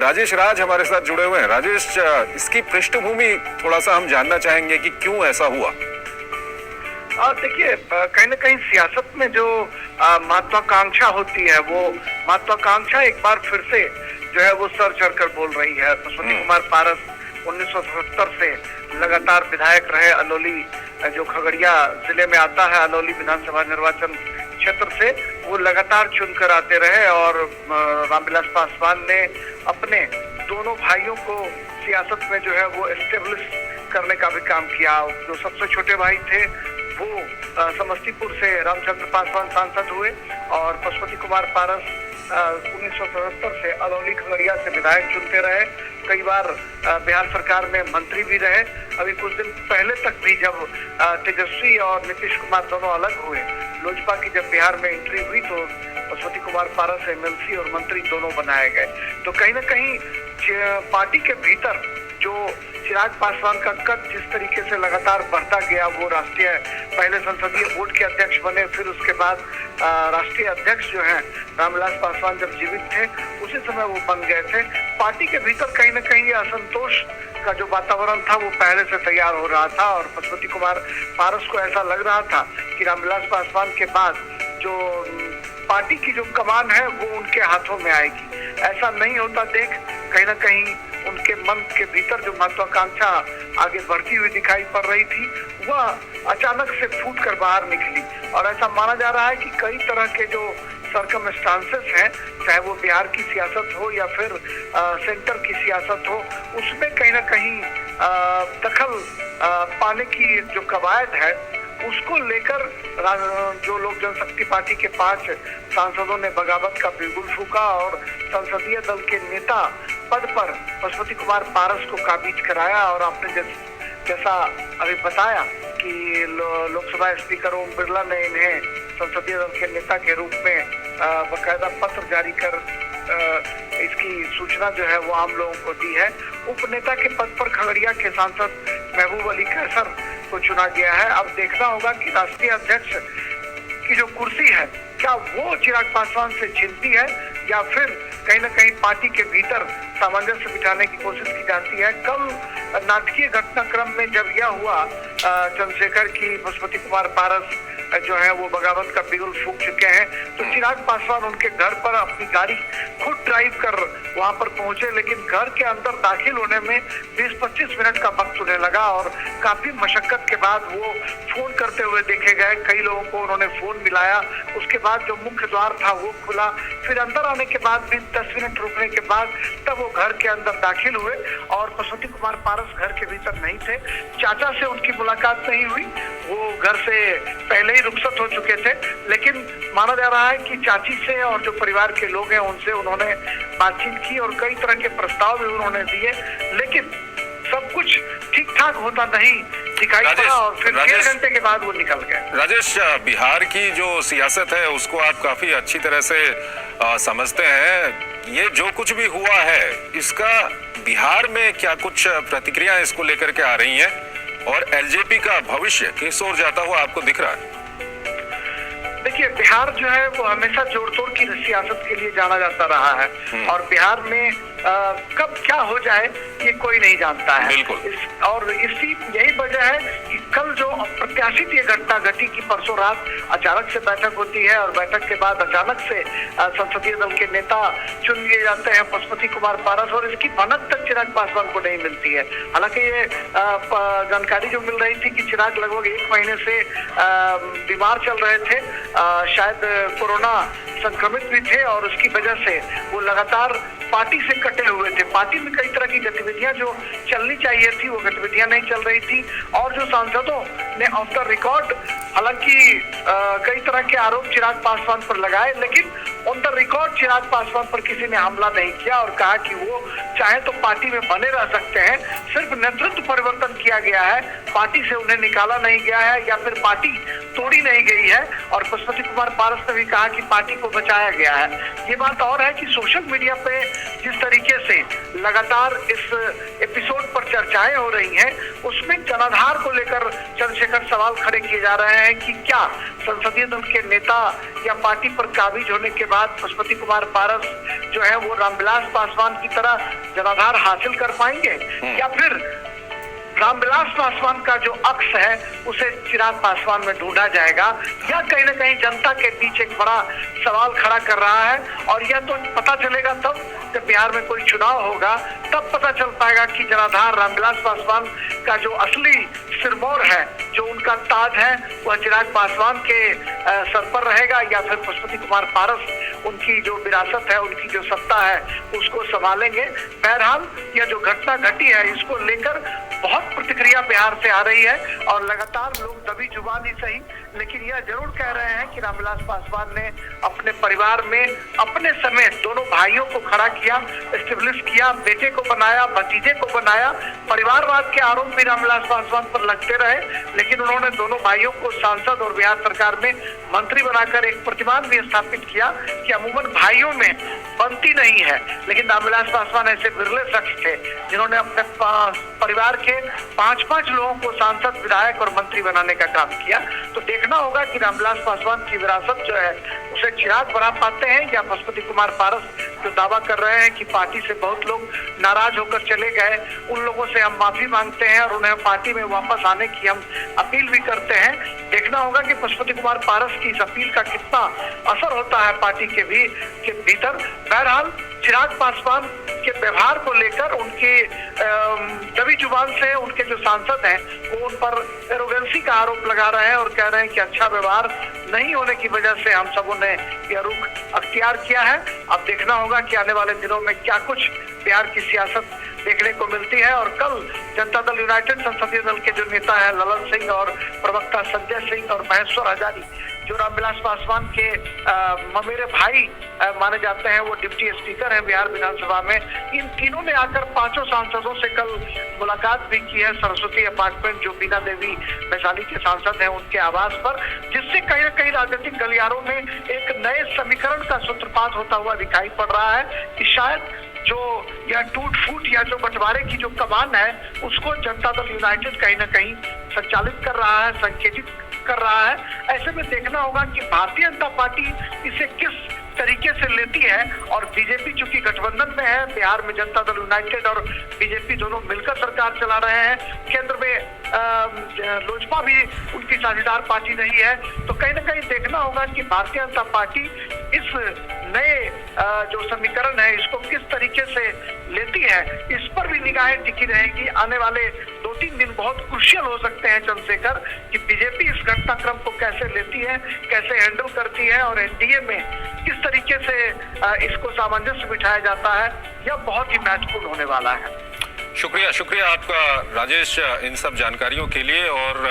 राजेश राज हमारे साथ जुड़े हुए हैं। राजेश, इसकी पृष्ठभूमि थोड़ा सा हम जानना चाहेंगे कि क्यों ऐसा हुआ। देखिए, कहीं ना कहीं सियासत में जो महत्वाकांक्षा होती है, वो महत्वाकांक्षा एक बार फिर से जो है वो सर चढ़कर बोल रही है। पशुपति कुमार पारस 1977 से लगातार विधायक रहे। अलौली जो खगड़िया जिले में आता है, अलौली विधानसभा निर्वाचन क्षेत्र से वो लगातार चुनकर आते रहे और रामविलास पासवान ने अपने दोनों भाइयों को सियासत में जो है वो एस्टेब्लिश करने का भी काम किया। जो सबसे छोटे भाई थे वो समस्तीपुर से रामचंद्र पासवान सांसद हुए और पशुपति कुमार पारस 1977 से अलौली खगड़िया से विधायक चुनते रहे। कई बार बिहार सरकार में मंत्री भी रहे। अभी कुछ दिन पहले तक भी जब तेजस्वी और नीतीश कुमार दोनों अलग हुए, लोजपा की जब बिहार में एंट्री हुई तो पशुपति कुमार पारस एमएलसी और मंत्री दोनों बनाए गए। तो कहीं ना कहीं पार्टी के भीतर जो चिराग पासवान का कद जिस तरीके से लगातार बढ़ता गया, वो राष्ट्रीय पहले संसदीय बोर्ड के अध्यक्ष बने, फिर उसके बाद राष्ट्रीय अध्यक्ष जो हैं रामविलास पासवान जब जीवित थे उसी समय वो बन गए थे। पार्टी के भीतर कहीं ना कहीं असंतोष का जो वातावरण था वो पहले से तैयार हो रहा था और पशुपति कुमार पारस को ऐसा लग रहा था कि रामविलास पासवान के बाद जो पार्टी की जो कमान है वो उनके हाथों में आएगी। ऐसा नहीं होता देख कहीं ना कहीं उनके मन के भीतर जो महत्वाकांक्षा आगे बढ़ती हुई दिखाई पड़ रही थी वह अचानक से फूट कर बाहर निकली। और ऐसा माना जा रहा है कि कई तरह के जो सर्कमस्टांसेस हैं, चाहे वो बिहार की सियासत हो या फिर सेंटर की सियासत हो, उसमें कहीं ना कहीं दखल पाने की जो कवायद है उसको लेकर जो लोक जनशक्ति पार्टी के 5 सांसदों ने बगावत का बिगुल फूका और संसदीय दल के नेता पद पर पशुपति कुमार पारस को काबिज कराया। और आपने जैसा अभी बताया कि लोकसभा स्पीकर ओम बिरला ने इन्हें संसदीय दल के नेता के रूप में बकायदा पत्र जारी कर इसकी सूचना जो है वो आम लोगों को दी है। उपनेता के पद पर खगड़िया के सांसद महबूब अली कैसर को चुना गया है। अब देखना होगा कि राष्ट्रीय अध्यक्ष की जो कुर्सी है क्या वो चिराग पासवान से छिनती है या फिर कहीं ना कहीं पार्टी के भीतर सामंजस्य बिठाने की कोशिश की जाती है। कल नाटकीय घटनाक्रम में जब यह हुआ चंद्रशेखर की पशुपति कुमार पारस जो है वो बगावत का बिगुल फूंक चुके हैं, तो चिराग पासवान उनके घर पर अपनी गाड़ी खुद ड्राइव कर वहां पर पहुंचे, लेकिन घर के अंदर दाखिल होने में 20-25 मिनट का वक्त उन्हें लगा और काफी मशक्कत के बाद वो फोन करते हुए देखे गए। कई लोगों को उन्होंने फोन मिलाया, उसके बाद जो मुख्य द्वार था वो खुला, फिर अंदर आने के बाद भी 10 मिनट रुकने के बाद तब वो घर के अंदर दाखिल हुए और पशुपति कुमार पारस घर के भीतर नहीं थे। चाचा से उनकी मुलाकात नहीं हुई, वो घर से पहले रुखसत हो चुके थे, लेकिन माना जा रहा है कि चाची से और जो परिवार के लोग हैं उनसे उन्होंने बातचीत की और कई तरह के प्रस्ताव भी उन्होंने दिए, लेकिन सब कुछ ठीक ठाक होता नहीं दिखाई पड़ा और फिर 1.5 घंटे के बाद वो निकल गए। राजेश, बिहार की जो सियासत है उसको आप काफी अच्छी तरह से समझते हैं। ये जो कुछ भी हुआ है इसका बिहार में क्या कुछ प्रतिक्रिया इसको लेकर के आ रही है और एलजेपी का भविष्य किस ओर जाता हुआ आपको दिख रहा है? देखिए, बिहार जो है वो हमेशा जोड़ तोड़ की सियासत के लिए जाना जाता रहा है और बिहार में कब क्या हो जाए ये कोई नहीं जानता है। और यही वजह है कि कल जो अप्रत्याशित ये घटना घटी कि परसों रात अचानक से बैठक होती है और बैठक के बाद अचानक से संसदीय दल के नेता चुन लिए जाते हैं पशुपति कुमार पारस, और इसकी भनक तक चिराग पासवान को नहीं मिलती है। हालांकि ये जानकारी जो मिल रही थी कि चिराग लगभग 1 महीने से बीमार चल रहे थे, शायद कोरोना संक्रमित भी थे और उसकी वजह से वो लगातार पार्टी से कटे हुए थे। पार्टी में कई तरह की गतिविधियां जो चलनी चाहिए थी वो गतिविधियां नहीं चल रही थी और जो सांसदों ने ऑफ द रिकॉर्ड हालांकि कई तरह के आरोप चिराग पासवान पर लगाए, लेकिन on the record Chirag Paswan पर किसी ने हमला नहीं किया और कहा कि वो चाहे तो पार्टी में बने रह सकते हैं, सिर्फ नेतृत्व परिवर्तन किया गया है, पार्टी से उन्हें निकाला नहीं गया है या फिर पार्टी तोड़ी नहीं गई है। और पशुपति कुमार पारस ने भी कहा कि पार्टी को बचाया गया है। ये बात और है कि सोशल मीडिया पे जिस तरीके से लगातार इस एपिसोड पर चर्चाएं हो रही हैं, उसमें जनाधार को लेकर चंद्रशेखर सवाल खड़े किए जा रहे हैं कि क्या संसदीय दल के नेता या पार्टी पर काबिज होने के बाद पशुपति कुमार पारस जो है वो रामविलास पासवान की तरह जनाधार हासिल कर पाएंगे, या फिर रामविलास पासवान का जो अक्स है उसे चिराग पासवान में ढूंढा जाएगा, या कहीं ना कहीं जनता के बीच एक बड़ा सवाल खड़ा कर रहा है। और यह तो पता चलेगा तब जब बिहार में कोई चुनाव होगा, तब पता चल पाएगा कि जनाधार रामविलास पासवान का जो असली सिरमौर है, जो उनका ताज है, वह चिराग पासवान के सर पर रहेगा, या फिर पशुपति कुमार पारस उनकी जो विरासत है, उनकी जो सत्ता है उसको संभालेंगे। बहरहाल यह जो घटना घटी है, इसको लेकर बहुत प्रतिक्रिया बिहार से आ रही है और लगातार लोग दबी जुबान ही सही, लेकिन यह जरूर कह रहे हैं कि रामविलास पासवान ने अपने परिवार में अपने समेत दोनों भाइयों को खड़ा किया, एस्टेब्लिश किया, बेटे को बनाया, भतीजे को बनाया। परिवारवाद के आरोप भी रामविलास पासवान पर लगते रहे, लेकिन उन्होंने दोनों भाइयों को सांसद और बिहार सरकार में मंत्री बनाकर एक प्रतिमान भी स्थापित किया कि अमूमन भाइयों में बनती नहीं है, लेकिन रामविलास पासवान ऐसे बिरले शख्स थे जिन्होंने अपने परिवार के 5-5 लोगों को सांसद, विधायक और मंत्री बनाने का काम किया। तो देखना होगा कि रामविलास पासवान की विरासत जो है उसे चिराग बना पाते हैं, या पशुपति कुमार पारस जो दावा कर रहे हैं कि पार्टी से बहुत लोग नाराज होकर चले गए, उन लोगों से हम माफी मांगते हैं और उन्हें पार्टी में वापस आने की हम अपील भी करते हैं। देखना होगा कि पशुपति कुमार पारस की इस अपील का कितना असर होता है पार्टी के भीतर। बहरहाल चिराग पासवान के व्यवहार को लेकर उनके दबी जुबान से उनके जो सांसद हैं वो उन पर एरोगेंसी का आरोप लगा रहे हैं और कह रहे हैं कि अच्छा व्यवहार नहीं होने की वजह से हम सबों ने यह रुख अख्तियार किया है। अब देखना होगा कि आने वाले दिनों में क्या कुछ बिहार की सियासत देखने को मिलती है। और कल जनता दल यूनाइटेड संसदीय दल के जो नेता है ललन सिंह और प्रवक्ता संजय सिंह और महेश्वर हजारी, जो रामविलास पासवान के ममेरे भाई माने जाते हैं, वो डिप्टी स्पीकर हैं बिहार विधानसभा में, इन तीनों ने आकर 5 सांसदों से कल मुलाकात भी की है सरस्वती अपार्टमेंट, जो बीना देवी वैशाली के सांसद हैं, उनके आवास पर, जिससे कहीं न कहीं राजनीतिक गलियारों में एक नए समीकरण का सूत्रपात होता हुआ दिखाई पड़ रहा है कि शायद जो यह टूट फूट या जो बंटवारे की जो कमान है उसको जनता दल यूनाइटेड कहीं ना कहीं संचालित कर रहा है, संकेतित कर रहा है। ऐसे में देखना होगा कि भारतीय जनता पार्टी इसे किस तरीके से लेती है। और बीजेपी चूंकि गठबंधन में है, बिहार में जनता दल यूनाइटेड और बीजेपी दोनों मिलकर सरकार चला रहे हैं, केंद्र में लोजपा भी उनकी साझेदार पार्टी नहीं है, तो कहीं ना कहीं देखना होगा कि भारतीय जनता पार्टी इस नए जो समीकरण है इसको किस तरीके से लेती है, इस पर भी निगाहें टिकी रहेगी। आने वाले 2-3 दिन बहुत क्रूशियल हो सकते हैं चंद्रशेखर, कि बीजेपी इस घटनाक्रम को कैसे लेती है, कैसे हैंडल करती है और एनडीए में किस तरीके से इसको सामंजस्य बिठाया जाता है, यह बहुत ही महत्वपूर्ण होने वाला है। शुक्रिया आपका राजेश इन सब जानकारियों के लिए। और